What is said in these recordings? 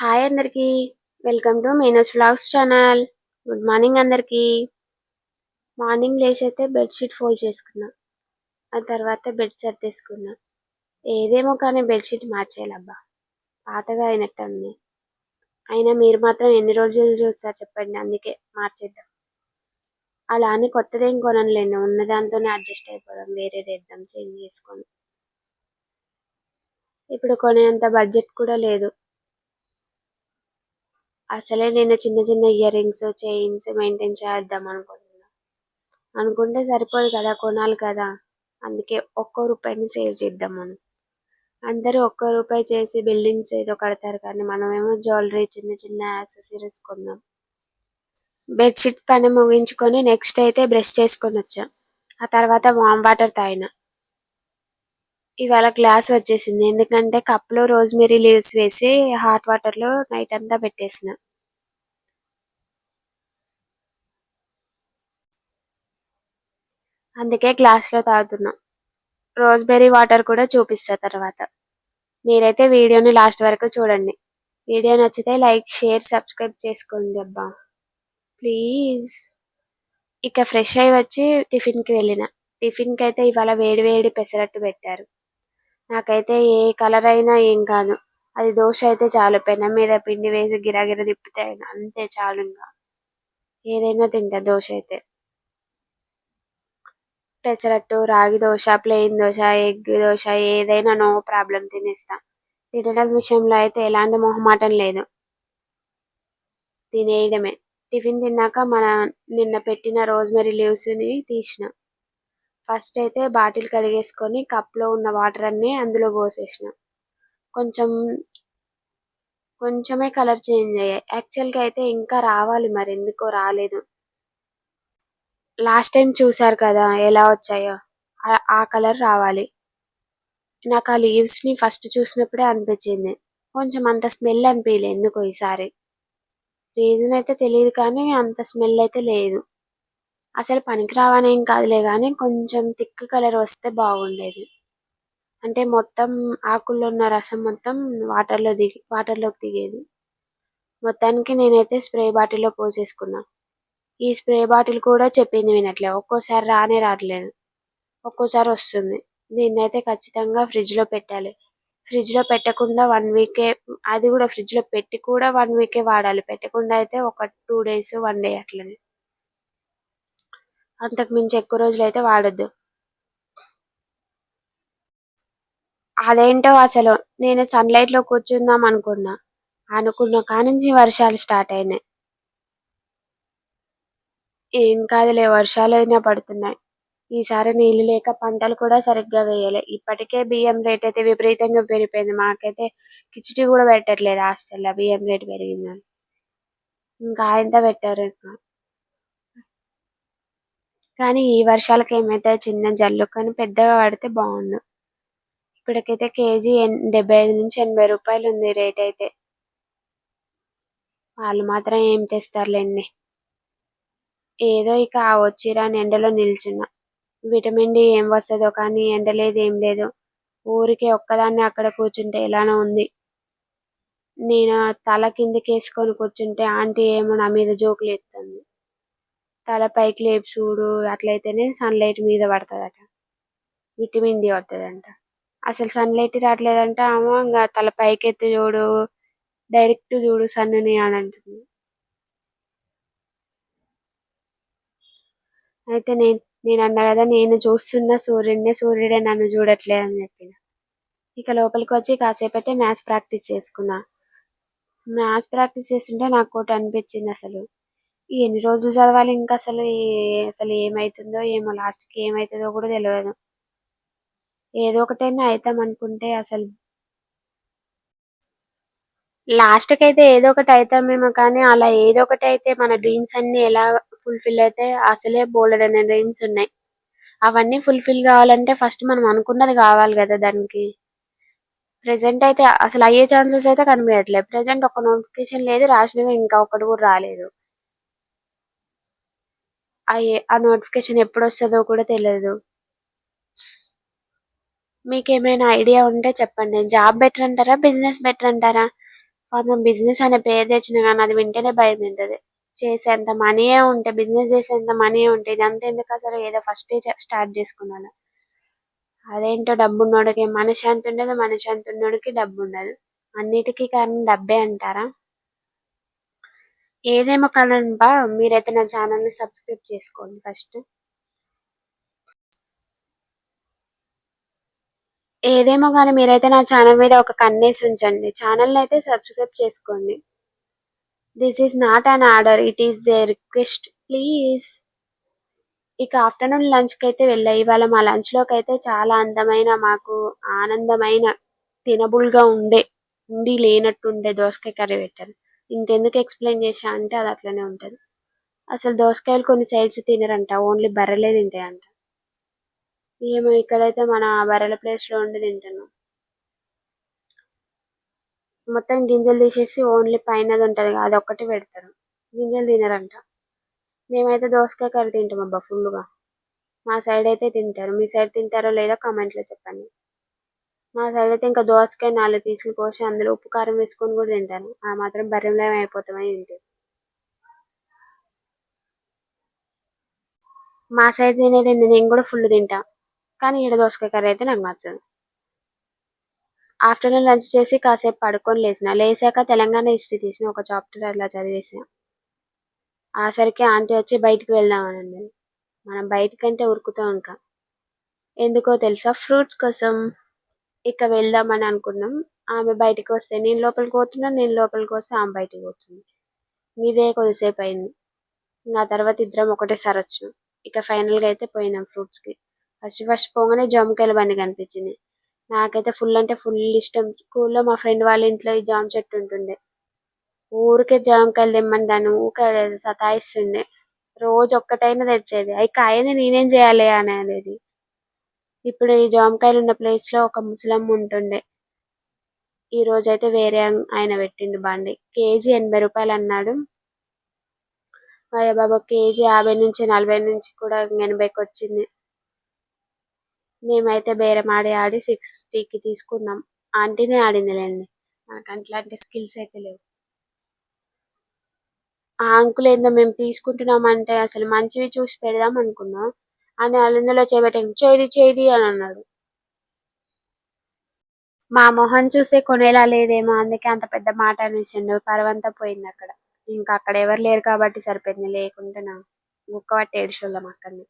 Hi అందరికి. Welcome to Meenu's vlogs channel. Good morning అందరికి. Morning లేచి అయితే బెడ్షీట్ ఫోల్డ్ చేసుకున్నా. ఆ తర్వాత బెడ్ సర్దేసుకున్నా. ఏదేమో కానీ బెడ్షీట్ మార్చేయాలబ్బా, పాతగా అయినట్టు ఉంది. అయినా మీరు మాత్రం ఎన్ని రోజులు చూస్తారు చెప్పండి, అందుకే మార్చేద్దాం. అలా అని కొత్తదేం కొనలేను, ఉన్న దాంతోనే అడ్జస్ట్ అయిపోదాం, వేరేది వేద్దాం చేంజ్ చేసుకొని. ఇప్పుడు కొనేంత బడ్జెట్ కూడా లేదు. అసలే నేను చిన్న చిన్న ఇయర్ రింగ్స్, చైన్స్ మెయింటైన్ చేద్దాం అనుకుంటే సరిపోదు కదా, కొనాలి కదా. అందుకే ఒక్కో రూపాయిని సేవ్ చేద్దామని. అందరూ ఒక్కో రూపాయి చేసి బిల్డింగ్స్ ఏదో కడతారు, కానీ మనమేమో జ్యువెలరీ, చిన్న చిన్న యాక్సెసరీస్ కొన్నాం. బెడ్షీట్ పని ముగించుకొని నెక్స్ట్ అయితే బ్రష్ చేసుకొని వచ్చాం. ఆ తర్వాత వామ్ వాటర్ తాగిన. ఇవాళ గ్లాస్ వచ్చేసింది, ఎందుకంటే కప్లో రోజ్మెరీ లీవ్స్ వేసి హాట్ వాటర్లో నైట్ అంతా పెట్టేసిన. అందుకే గ్లాస్లో తాగుతున్నాం. రోజ్మెరీ వాటర్ కూడా చూపిస్తా తర్వాత. మీరైతే వీడియోని లాస్ట్ వరకు చూడండి. వీడియో నచ్చితే లైక్, షేర్, సబ్స్క్రైబ్ చేసుకోండి అబ్బా ప్లీజ్. ఇక ఫ్రెష్ అయ్యి వచ్చి టిఫిన్కి వెళ్ళిన. టిఫిన్కి అయితే ఇవాళ వేడి వేడి పెసరట్టు పెట్టారు. నాకైతే ఏ కలర్ అయినా ఏం కాదు, అది దోశ అయితే చాలు. పెనం మీద పిండి వేసి గిరగిర తిప్పితే అంతే చాలు. ఇంకా ఏదైనా తింటా దోశ అయితే. పెసరట్టు, రాగి దోశ, ప్లెయిన్ దోశ, ఎగ్ దోశ, ఏదైనా నో ప్రాబ్లం తినేస్తా. తినడం విషయంలో అయితే ఎలాంటి మొహమాటం లేదు, తినేయడమే. టిఫిన్ తిన్నాక నిన్న పెట్టిన రోజ్మెరీ లీవ్స్ని తీసిన. ఫస్ట్ అయితే బాటిల్ కడిగేసుకొని కప్లో ఉన్న వాటర్ అన్నీ అందులో పోసేసిన. కొంచెం కొంచెమే కలర్ చేంజ్ అయ్యాయి. యాక్చువల్గా అయితే ఇంకా రావాలి, మరి ఎందుకో రాలేదు. లాస్ట్ టైం చూసారు కదా ఎలా వచ్చాయో, ఆ కలర్ రావాలి. నాకు ఆ లీవ్స్ని ఫస్ట్ చూసినప్పుడే అనిపించింది, కొంచెం అంత స్మెల్ అనిపించలేదు ఎందుకో ఈసారి. రీజన్ అయితే తెలియదు, కానీ అంత స్మెల్ అయితే లేదు. అసలు పనికి రావనేం కాదులే, కానీ కొంచెం థిక్ కలర్ వస్తే బాగుండేది. అంటే మొత్తం ఆకుల్లో ఉన్న రసం మొత్తం వాటర్లోకి దిగేది. మొత్తానికి నేనైతే స్ప్రే బాటిల్లో పోసేసుకున్నా. ఈ స్ప్రే బాటిల్ కూడా చెప్పింది వినట్లే, ఒక్కోసారి రావట్లేదు, ఒక్కోసారి వస్తుంది. దీన్నైతే ఖచ్చితంగా ఫ్రిడ్జ్లో పెట్టాలి. ఫ్రిడ్జ్లో పెట్టకుండా 1 వీకే, అది కూడా ఫ్రిడ్జ్లో పెట్టి కూడా 1 వీకే వాడాలి. పెట్టకుండా అయితే ఒక 2 డేస్ 1 డే అట్లనే, అంతకు మించి ఎక్కువ రోజులు అయితే వాడొద్దు. అదేంటో అసలు నేను సన్లైట్లో కూర్చుందాం అనుకున్న కానుంచి వర్షాలు స్టార్ట్ అయినాయి. ఏం కాదులే, వర్షాలైనా పడుతున్నాయి. ఈసారి నీళ్లు లేక పంటలు కూడా సరిగ్గా వేయలే. ఇప్పటికే బియ్యం రేట్ అయితే విపరీతంగా పెరిగిపోయింది. మాకైతే కిచిడి కూడా పెట్టట్లేదు హాస్టల్లో, బియ్యం రేటు పెరిగిందని. ఇంకా ఎంత పెట్టారు ఇంకా. కానీ ఈ వర్షాలకి ఏమైతే చిన్న జల్లు కానీ పెద్దగా పడితే బాగుండు. ఇప్పటికైతే కేజీ 75 నుంచి 80 రూపాయలు ఉంది రేట్ అయితే. వాళ్ళు మాత్రం ఏం తెస్తారులేండి. ఏదో ఇక ఆ వచ్చిరాని ఎండలో నిల్చున్నా. విటమిన్ డి ఏం వస్తుందో కానీ ఎండ లేదు, ఏం లేదు. ఊరికే ఒక్కదాన్ని అక్కడ కూర్చుంటే ఎలానో ఉంది. నేను తల కిందకి వేసుకొని కూర్చుంటే ఆంటీ ఏమో నా మీద జోకులు ఎత్తుంది. తల పైకి లేపి చూడు, అట్లయితేనే సన్లైట్ మీద పడుతుందట, విటమిన్ డి వస్తుందంట. అసలు సన్లైట్ రావట్లేదంట, ఆమె ఇంకా తల పైకి ఎత్తి చూడు, డైరెక్ట్ చూడు సన్నుని అని అంటుంది. అయితే నేను అన్నా కదా, నేను చూస్తున్న సూర్యుడిని, సూర్యుడే నన్ను చూడట్లేదు అని చెప్పిన. ఇక లోపలికి వచ్చి కాసేపు అయితే మ్యాథ్స్ ప్రాక్టీస్ చేసుకున్నా. మ్యాథ్స్ ప్రాక్టీస్ చేస్తుంటే నాకు ఒకటి అనిపించింది, అసలు ఎన్ని రోజులు చదవాలి ఇంకా, అసలు ఏమవుతుందో ఏమో, లాస్ట్కి ఏమవుతుందో కూడా తెలియదు. ఏదో ఒకటైనా అవుతాం అనుకుంటే అసలు లాస్ట్కి అయితే ఏదో ఒకటి అవుతామేమో, కానీ అలా ఏదో ఒకటి అయితే మన డ్రీమ్స్ అన్ని ఎలా ఫుల్ఫిల్ అయితే, అసలే బోల్డ్ అనే డ్రీమ్స్ ఉన్నాయి. అవన్నీ ఫుల్ఫిల్ కావాలంటే ఫస్ట్ మనం అనుకున్నది కావాలి కదా దానికి. ప్రెజెంట్ అయితే అసలు అయ్యే ఛాన్సెస్ అయితే కనిపించట్లేదు. ప్రెజెంట్ ఒక నోటిఫికేషన్ లేదు, రాసినవి ఇంకా ఒకటి కూడా రాలేదు. ఆ నోటిఫికేషన్ ఎప్పుడు వస్తుందో కూడా తెలియదు. మీకేమైనా ఐడియా ఉంటే చెప్పండి. జాబ్ బెటర్ అంటారా, బిజినెస్ బెటర్ అంటారా? పాపం బిజినెస్ అనే పేరు తెచ్చినా కానీ అది వింటేనే భయం అవుతుంది. చేసేంత మనీయే ఉంటే, బిజినెస్ చేసేంత మనీ ఉంటే ఇదంతా ఎందుకు అసలు, ఏదో ఫస్ట్ స్టార్ట్ చేసుకున్నాను. అదేంటో డబ్బున్నోడికి మనశ్శాంతి ఉండదు, మనశ్శాంతి ఉన్నోడికి డబ్బు ఉండదు. అన్నిటికీ కారణం డబ్బే అంటారా? ఏదేమో కానబ్బా, మీరైతే నా ఛానల్ ని సబ్స్క్రైబ్ చేసుకోండి ఫస్ట్. ఏదేమో కానీ మీరైతే నా ఛానల్ మీద ఒక కన్నేసి ఉంచండి. ఛానల్ అయితే సబ్స్క్రైబ్ చేసుకోండి. This is not an order, it is a request please. ఇక ఆఫ్టర్నూన్ లంచ్ కి అయితే వెళ్ళా. ఇవాళ మా లంచ్ లోకి అయితే చాలా అందమైన, మాకు ఆనందమైన, తినబుల్ గా ఉండి లేనట్టుండే దోసకాయ కర్రీ పెట్టారు. ఇంకెందుకు ఎక్స్ప్లెయిన్ చేశా అంటే అది అట్లనే ఉంటది. అసలు దోసకాయలు కొన్ని సైడ్స్ తినరంట, ఓన్లీ బర్రెలే తింటాయంట. ఏమో ఇక్కడైతే మన బర్రెల ప్లేస్ లో ఉండి తింటున్నాం. మొత్తం గింజలు తీసేసి ఓన్లీ పైనది ఉంటది కదా, అదొక్కటి పెడతారు. గింజలు తినరంట. మేమైతే దోసకాయ కర్రీ తింటాం అబ్బా ఫుల్గా. మా సైడ్ అయితే తింటారు. మీ సైడ్ తింటారో లేదో కామెంట్ లో చెప్పండి. మా సైడ్ అయితే ఇంకా దోసకాయ 4 పీసులు కోసి అందులో ఉప్పు కారం వేసుకొని కూడా తింటాను. ఆ మాత్రం బర్రెంలో అయిపోతామని తింటారు. మా సైడ్ తినేది నేను కూడా ఫుల్ తింటా, కానీ ఈడ దోసకాయ కర్రీ అయితే నాకు నచ్చదు. ఆఫ్టర్నూన్ లంచ్ చేసి కాసేపు పడుకొని లేసాక తెలంగాణ హిస్టరీ తీసిన ఒక చాప్టర్ అట్లా చదివేసిన. ఆసరికి ఆంటీ వచ్చి బయటికి వెళ్దాం అని అన్నది. మనం బయటికంటే ఉరుకుతాం ఇంకా. ఎందుకో తెలుసా? ఫ్రూట్స్ కోసం. ఇక వెళ్దామని అనుకున్నాం. ఆమె బయటికి వస్తే నేను లోపలికి పోతున్నా, నేను లోపలికి వస్తే ఆమె బయటికి పోతుంది. ఇదే కొద్దిసేపు అయింది. ఆ తర్వాత ఇద్దరం ఒకటేసారి వచ్చినాం. ఇక ఫైనల్ గా అయితే పోయినాం ఫ్రూట్స్ కి. ఫస్ట్ పోగానే జామకాయల బండి కనిపించింది. నాకైతే ఫుల్ అంటే ఫుల్ ఇష్టం. స్కూల్లో మా ఫ్రెండ్ వాళ్ళ ఇంట్లో ఈ జామ చెట్టు ఉంటుండే. ఊరికే జామకాయలు తెమ్మని దాన్ని ఊరికే సతాయిస్తుండే. రోజు ఒక్కటైనా తెచ్చేది. అవి కాయని నేనేం చేయాలి అని అనేది. ఇప్పుడు ఈ జామకాయలు ఉన్న ప్లేస్ లో ఒక ముసలమ్మ ఉంటుండే. ఈ రోజు అయితే వేరే ఆయన పెట్టిండు బండి. కేజీ 80 రూపాయలు అన్నాడు. అయ్య బాబా, కేజీ 50 నుంచి 40 నుంచి కూడా 80కి వచ్చింది. మేమైతే బేరం ఆడి 60కి తీసుకున్నాం. ఆంటీనే ఆడిందిలేండి, నాకు అట్లాంటి స్కిల్స్ అయితే లేవు. ఆ అంకుల్ ఏందో మేము తీసుకుంటున్నాం అంటే అసలు మంచివి చూసి పెడదాం అనుకున్నాం అని అందులో చేయబెట్టాను. చేది అని అన్నాడు. మా మొహం చూస్తే కొనేలా లేదేమో, అందుకే అంత పెద్ద మాట అనేసిండు. పరవంతా పోయింది అక్కడ. ఇంకా అక్కడ ఎవరు లేరు కాబట్టి సరిపోయింది, లేకుంటే నా గుక్క పట్టి ఏడ్చోళ్ళం అక్కడిని.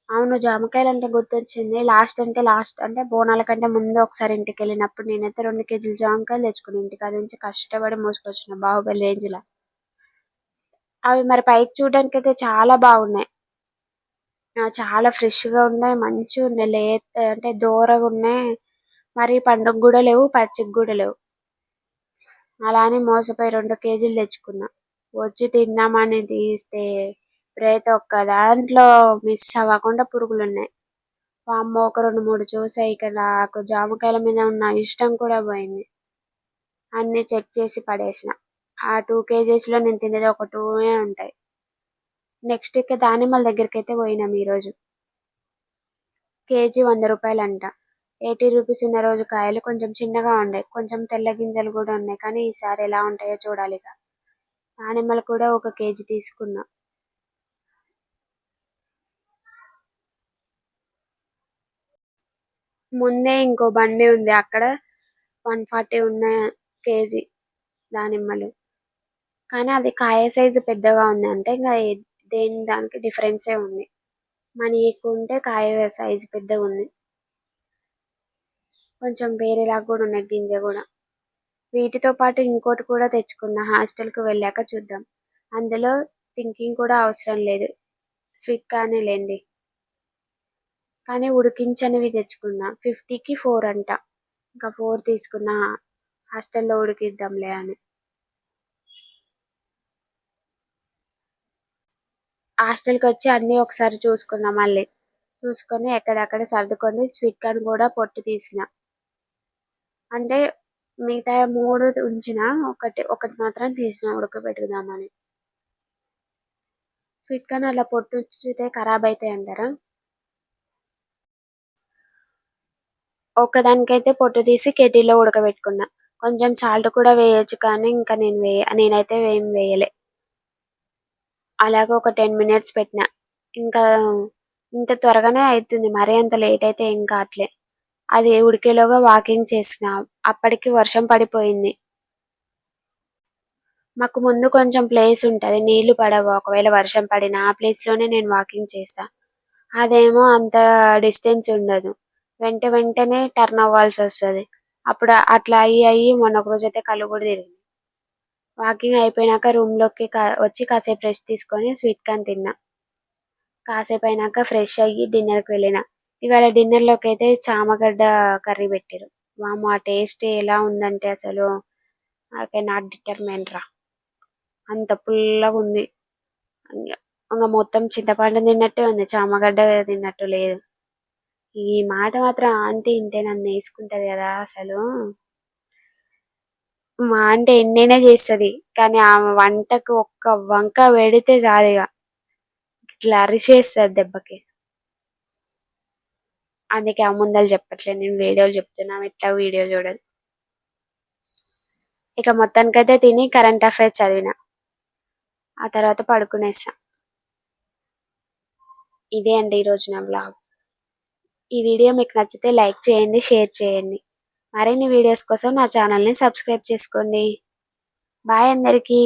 అవును, జామకాయలు అంటే గుర్తొచ్చింది. లాస్ట్ అంటే బోనాల కంటే ముందు ఒకసారి ఇంటికి వెళ్ళినప్పుడు నేనైతే 2 కేజీలు జామకాయలు తెచ్చుకుని ఇంటికాడ నుంచి కష్టపడి మోసుకొచ్చిన బాహుబలి రేంజ్ లా. అవి మరి పైకి చూడడానికి అయితే చాలా బాగున్నాయి. చాలా ఫ్రెష్ గా ఉన్నాయి, మంచిగా ఉన్నాయి, అంటే దోరగా ఉన్నాయి. మరి పండుగ కూడా లేవు, పచ్చికి కూడా లేవు. అలానే మోసపోయి 2 కేజీలు తెచ్చుకున్నా. వచ్చి తిందామని తీస్తే ప్రతి ఒక్క దాంట్లో మిస్ అవ్వకుండా పురుగులు ఉన్నాయి. వామ్మో, ఒక 2 3 చూసా. ఇక నాకు జామకాయల మీద ఉన్న ఇష్టం కూడా పోయింది. అన్ని చెక్ చేసి పడేసిన. ఆ 2 కేజీస్ లో నేను తినేది ఒక 2 ఉంటాయి. నెక్స్ట్ ఇక దానిమ్మల దగ్గరికి అయితే పోయినాం ఈ రోజు. కేజీ 100 రూపాయలు అంట. 80 రూపీస్ ఉన్న రోజు కాయలు కొంచెం చిన్నగా ఉన్నాయి, కొంచెం తెల్ల గింజలు కూడా ఉన్నాయి. కానీ ఈసారి ఎలా ఉంటాయో చూడాలిగా. దానిమ్మలు కూడా ఒక కేజీ తీసుకున్నా. ముందే ఇంకో బండి ఉంది, అక్కడ 140 ఉన్నాయి కేజీ దానిమ్మలు. కానీ అది కాయ సైజు పెద్దగా ఉంది, అంటే ఇంకా దేని దానికి డిఫరెన్సే ఉంది. మనీ ఎక్కువ ఉంటే కాయ సైజు పెద్దగా ఉంది. కొంచెం వేరేలాగా కూడా ఉన్నాయి గింజ కూడా. వీటితో పాటు ఇంకోటి కూడా తెచ్చుకున్నా, హాస్టల్కి వెళ్ళాక చూద్దాం. అందులో థింకింగ్ కూడా అవసరం లేదు, స్వీట్ కార్నే లేండి. కానీ ఉడికించనివి తెచ్చుకున్నా. 50కి 4 అంట. ఇంకా 4 తీసుకున్నా, హాస్టల్లో ఉడికిద్దాంలే అని. హాస్టల్కి వచ్చి అన్నీ ఒకసారి చూసుకున్నా. మళ్ళీ చూసుకొని ఎక్కడెక్కడ సర్దుకొని స్వీట్ కార్న్ కూడా పొట్టు తీసిన. అంటే మిగతా 3 ఉంచిన, ఒకటి మాత్రం తీసిన ఉడకబెట్టుదామని. స్వీట్ కార్న్ అలా పొట్టు ఉంచితే ఖరాబ్ అవుతాయి అంటారా? ఒక్కదానికైతే పొట్టు తీసి కెటీలో ఉడకబెట్టుకున్నా. కొంచెం సాల్ట్ కూడా వేయొచ్చు కానీ ఇంకా నేనైతే ఏం వేయలే. అలాగే ఒక 10 మినిట్స్ పెట్టిన. ఇంకా ఇంత త్వరగానే అయితుంది. మరీ అంత లేట్ అయితే ఏం కావట్లే. అది ఉడికేలోగా వాకింగ్ చేసిన. అప్పటికి వర్షం పడిపోయింది. మాకు ముందు కొంచెం ప్లేస్ ఉంటది. నీళ్లు పడవు. ఒకవేళ వర్షం పడినా ఆ ప్లేస్‌లోనే నేను వాకింగ్ చేస్తా. అదేమో అంత డిస్టెన్స్ ఉండదు. వెంటనే టర్న్ అవ్వాల్సొస్తది. అప్పుడు అట్లా అయ్యి మొన్న ఒక రోజైతే కళ్ళు కూడా తిరిగినాయి. వాకింగ్ అయిపోయినాక రూమ్‌లోకి వచ్చి కాసేపు రెస్ట్ తీసుకొని స్వీట్ కార్న్ తిన్నా. కాసేపు అయినాక ఫ్రెష్ అయ్యి డిన్నర్‌కి వెళ్ళిన. ఇవాళ డిన్నర్‌లోకి అయితే చామగడ్డ కర్రీ పెట్టిర్రు. వామ్మో! ఆ టేస్ట్ ఎలా ఉందంటే అసలు ఐ కెనాట్ డిటర్మైన్ రా. అంత పుల్లగుంది. ఇంగ మొత్తం చింతపండు తిన్నట్టే ఉంది. చామగడ్డ తిన్నట్టు లేదు. ఈ మాట మాత్రం ఆంటీ ఇంటే నన్నేసుకుంటది కదా అసలు. మా ఆంటీ ఎన్నైనా చేస్తది. కానీ ఆమె వంటకు ఒక్క వంక పెడితే చాలిగ. ఇట్లా అరిచేస్తది దెబ్బకి. అందుకే ఆమె ముందల చెప్పట్లే. నేను వీడియోలు చెప్తున్నా. ఆమె ఎట్లాగో వీడియో చూడదు. ఇక మొత్తానికైతే తిని కరెంట్ అఫైర్స్ చదివిన. ఆ తర్వాత పడుకునేసా. ఇదే అండి ఈరోజు నా వ్లాగ్. ఈ వీడియో మీకు నచ్చితే లైక్ చేయండి, షేర్ చేయండి. మరిన్ని వీడియోస్ కోసం నా ఛానల్‌ని సబ్స్క్రైబ్ చేసుకోండి. బాయ్ అందరికీ.